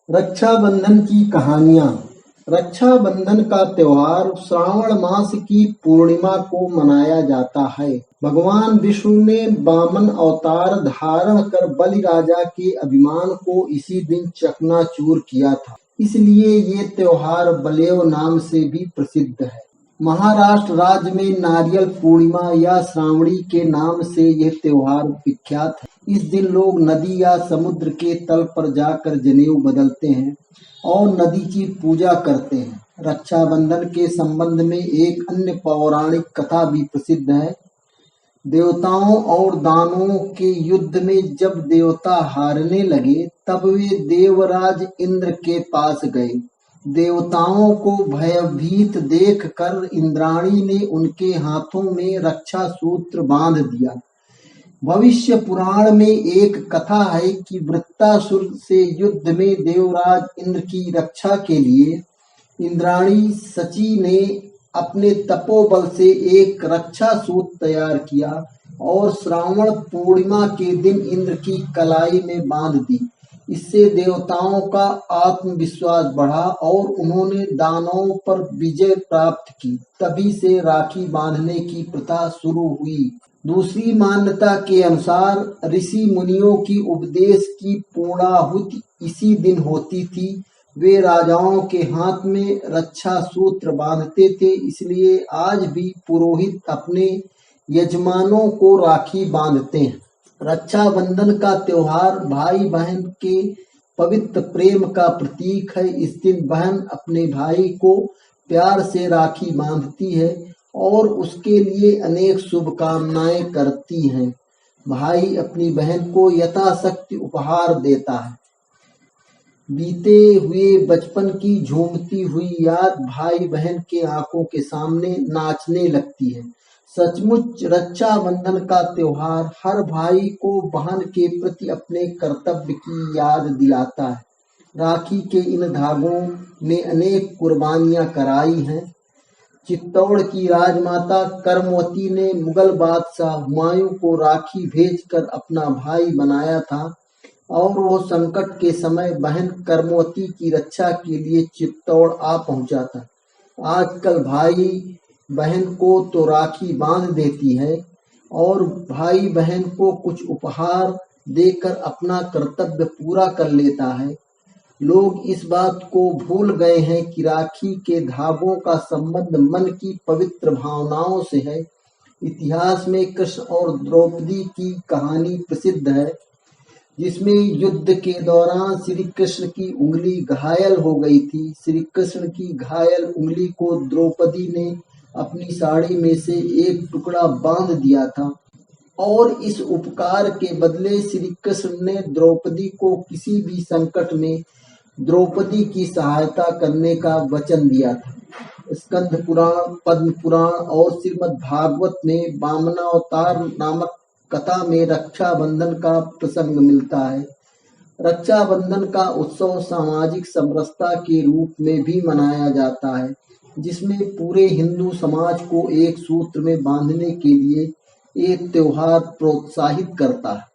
रक्षाबंधन की कहानियां। रक्षाबंधन का त्योहार श्रावण मास की पूर्णिमा को मनाया जाता है। भगवान विष्णु ने वामन अवतार धारण कर बलि राजा के अभिमान को इसी दिन चकनाचूर किया था। इसलिए ये त्योहार बलेव नाम से भी प्रसिद्ध है। महाराष्ट्र राज्य में नारियल पूर्णिमा या श्रावणी के नाम से यह त्योहार विख्यात है। इस दिन लोग नदी या समुद्र के तल पर जाकर जनेऊ बदलते हैं और नदी की पूजा करते हैं। रक्षाबंधन के संबंध में एक अन्य पौराणिक कथा भी प्रसिद्ध है। देवताओं और दानवों के युद्ध में जब देवता हारने लगे तब वे देवराज इंद्र के पास गए। देवताओं को भयभीत देखकर इंद्राणी ने उनके हाथों में रक्षा सूत्र बांध दिया। भविष्य पुराण में एक कथा है कि वृत्तासुर से युद्ध में देवराज इंद्र की रक्षा के लिए इंद्राणी सची ने अपने तपोबल से एक रक्षा सूत्र तैयार किया और श्रावण पूर्णिमा के दिन इंद्र की कलाई में बांध दी। इससे देवताओं का आत्मविश्वास बढ़ा और उन्होंने दानवों पर विजय प्राप्त की। तभी से राखी बांधने की प्रथा शुरू हुई। दूसरी मान्यता के अनुसार ऋषि मुनियों की उपदेश की पूर्णाहुति इसी दिन होती थी। वे राजाओं के हाथ में रक्षा सूत्र बांधते थे, इसलिए आज भी पुरोहित अपने यजमानों को राखी बांधते हैं। रक्षाबंधन का त्योहार भाई बहन के पवित्र प्रेम का प्रतीक है। इस दिन बहन अपने भाई को प्यार से राखी बांधती है और उसके लिए अनेक शुभकामनाएं करती हैं। भाई अपनी बहन को यथाशक्ति उपहार देता है। बीते हुए बचपन की झूमती हुई याद भाई बहन के आंखों के सामने नाचने लगती है। सचमुच रक्षाबंधन का त्योहार हर भाई को बहन के प्रति अपने कर्तव्य की याद दिलाता है। राखी के इन धागों ने अनेक कुर्बानियां कराई हैं। चित्तौड़ की राजमाता करमवती ने मुगल बादशाह हुमायूं को राखी भेजकर अपना भाई बनाया था और वो संकट के समय बहन करमवती की रक्षा के लिए चित्तौड़ आ पहुंचा था। आजकल भाई बहन को तो राखी बांध देती है और भाई बहन को कुछ उपहार देकर अपना कर्तव्य पूरा कर लेता है। लोग इस बात को भूल गए हैं कि राखी के धागों का संबंध मन की पवित्र भावनाओं से है। इतिहास में कृष्ण और द्रौपदी की कहानी प्रसिद्ध है, जिसमें युद्ध के दौरान श्री कृष्ण की उंगली घायल हो गई थी। श्री कृष्ण की घायल उंगली को द्रौपदी ने अपनी साड़ी में से एक टुकड़ा बांध दिया था और इस उपकार के बदले श्री कृष्ण ने द्रौपदी को किसी भी संकट में द्रौपदी की सहायता करने का वचन दिया था। स्कंद पुराण, पद्म पुराण और श्रीमद् भागवत में वामनावतार नामक कथा में रक्षाबंधन का प्रसंग मिलता है। रक्षाबंधन का उत्सव सामाजिक समरसता के रूप में भी मनाया जाता है, जिसमें पूरे हिंदू समाज को एक सूत्र में बांधने के लिए एक त्योहार प्रोत्साहित करता है।